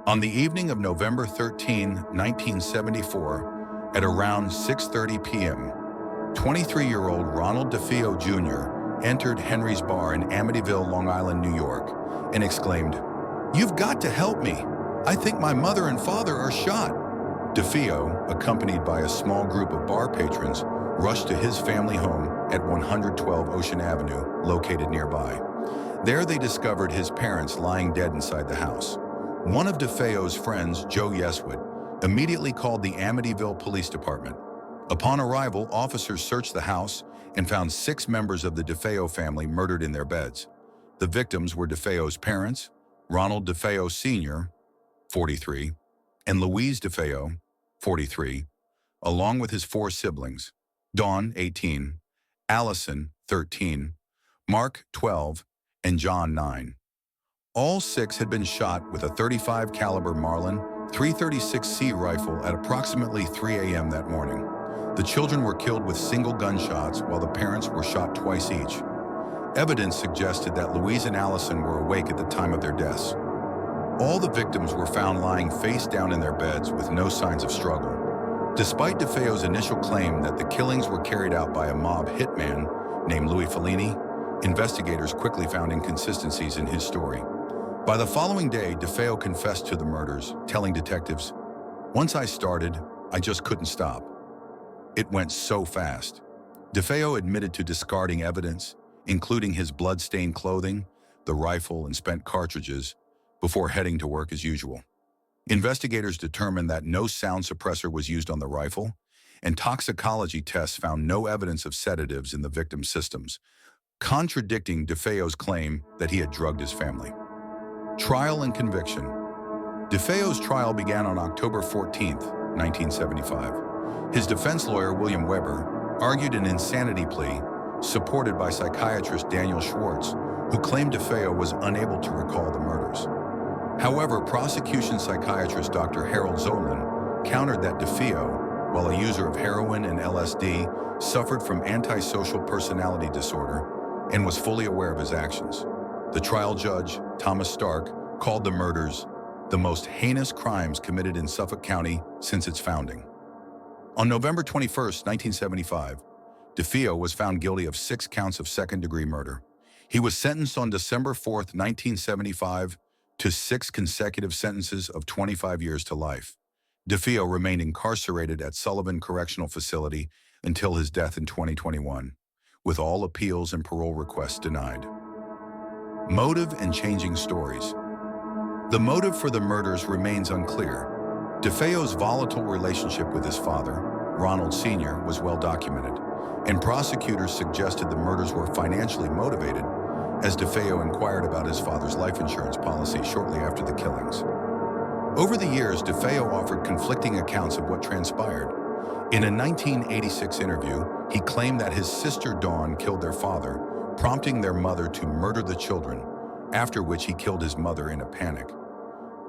On the evening of November 13, 1974, at around 6:30 p.m., 23-year-old Ronald DeFeo Jr. entered Henry's Bar in Amityville, Long Island, New York, and exclaimed, "You've got to help me! I think my mother and father are shot!" DeFeo, accompanied by a small group of bar patrons, rushed to his family home at 112 Ocean Avenue, located nearby. There they discovered his parents lying dead inside the house. One of DeFeo's friends, Joe Yeswood, immediately called the Amityville Police Department. Upon arrival, officers searched the house and found 6 members of the DeFeo family murdered in their beds. The victims were DeFeo's parents, Ronald DeFeo Sr., 43, and Louise DeFeo, 43, along with his 4 siblings, Dawn, 18, Allison, 13, Mark, 12, and John, 9. All 6 had been shot with a .35 caliber Marlin 336C rifle at approximately 3 a.m. that morning. The children were killed with single gunshots while the parents were shot twice each. Evidence suggested that Louise and Allison were awake at the time of their deaths. All the victims were found lying face down in their beds with no signs of struggle. Despite DeFeo's initial claim that the killings were carried out by a mob hitman named Louis Fellini, investigators quickly found inconsistencies in his story. By the following day, DeFeo confessed to the murders, telling detectives, "Once I started, I just couldn't stop. It went so fast." DeFeo admitted to discarding evidence, including his blood-stained clothing, the rifle, and spent cartridges, before heading to work as usual. Investigators determined that no sound suppressor was used on the rifle, and toxicology tests found no evidence of sedatives in the victim's systems, contradicting DeFeo's claim that he had drugged his family. Trial and conviction. DeFeo's trial began on October 14, 1975. His defense lawyer, William Weber, argued an insanity plea, supported by psychiatrist Daniel Schwartz, who claimed DeFeo was unable to recall the murders. However, prosecution psychiatrist Dr. Harold Zolan countered that DeFeo, while a user of heroin and LSD, suffered from antisocial personality disorder and was fully aware of his actions. The trial judge, Thomas Stark, called the murders the most heinous crimes committed in Suffolk County since its founding. On November 21, 1975, DeFeo was found guilty of 6 counts of second-degree murder. He was sentenced on December 4, 1975, to 6 consecutive sentences of 25 years to life. DeFeo remained incarcerated at Sullivan Correctional Facility until his death in 2021, with all appeals and parole requests denied. Motive and changing stories. The motive for the murders remains unclear. DeFeo's volatile relationship with his father, Ronald Sr., was well documented, and prosecutors suggested the murders were financially motivated, as DeFeo inquired about his father's life insurance policy shortly after the killings. Over the years, DeFeo offered conflicting accounts of what transpired. In a 1986 interview, he claimed that his sister Dawn killed their father, prompting their mother to murder the children, after which he killed his mother in a panic.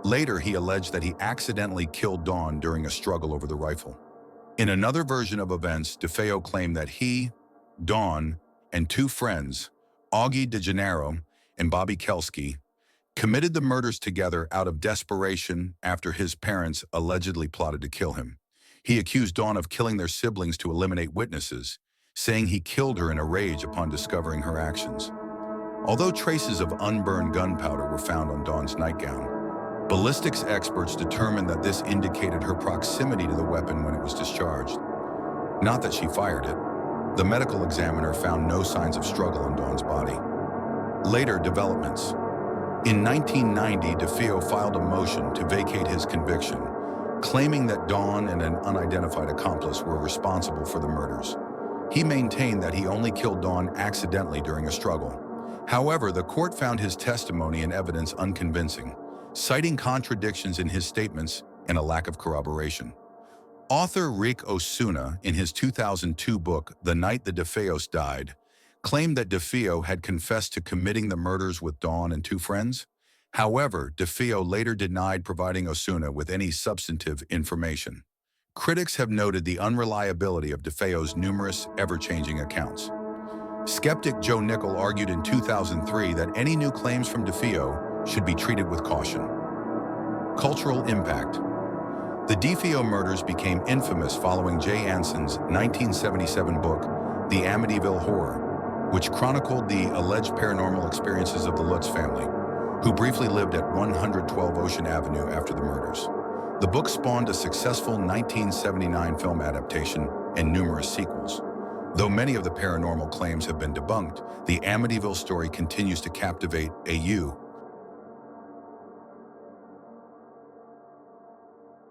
Later, he alleged that he accidentally killed Dawn during a struggle over the rifle. In another version of events, DeFeo claimed that he, Dawn, and 2 friends, Augie DeGennaro and Bobby Kelsky, committed the murders together out of desperation after his parents allegedly plotted to kill him. He accused Dawn of killing their siblings to eliminate witnesses, saying he killed her in a rage upon discovering her actions. Although traces of unburned gunpowder were found on Dawn's nightgown, ballistics experts determined that this indicated her proximity to the weapon when it was discharged, not that she fired it. The medical examiner found no signs of struggle on Dawn's body. Later developments. In 1990, DeFeo filed a motion to vacate his conviction, claiming that Dawn and an unidentified accomplice were responsible for the murders. He maintained that he only killed Dawn accidentally during a struggle. However, the court found his testimony and evidence unconvincing, citing contradictions in his statements and a lack of corroboration. Author Rick Osuna, in his 2002 book, The Night the DeFeos Died, claimed that DeFeo had confessed to committing the murders with Dawn and 2 friends. However, DeFeo later denied providing Osuna with any substantive information. Critics have noted the unreliability of DeFeo's numerous, ever-changing accounts. Skeptic Joe Nickel argued in 2003 that any new claims from DeFeo should be treated with caution. Cultural impact. The DeFeo murders became infamous following Jay Anson's 1977 book, The Amityville Horror, which chronicled the alleged paranormal experiences of the Lutz family, who briefly lived at 112 Ocean Avenue after the murders. The book spawned a successful 1979 film adaptation and numerous sequels. Though many of the paranormal claims have been debunked, the Amityville story continues to captivate AU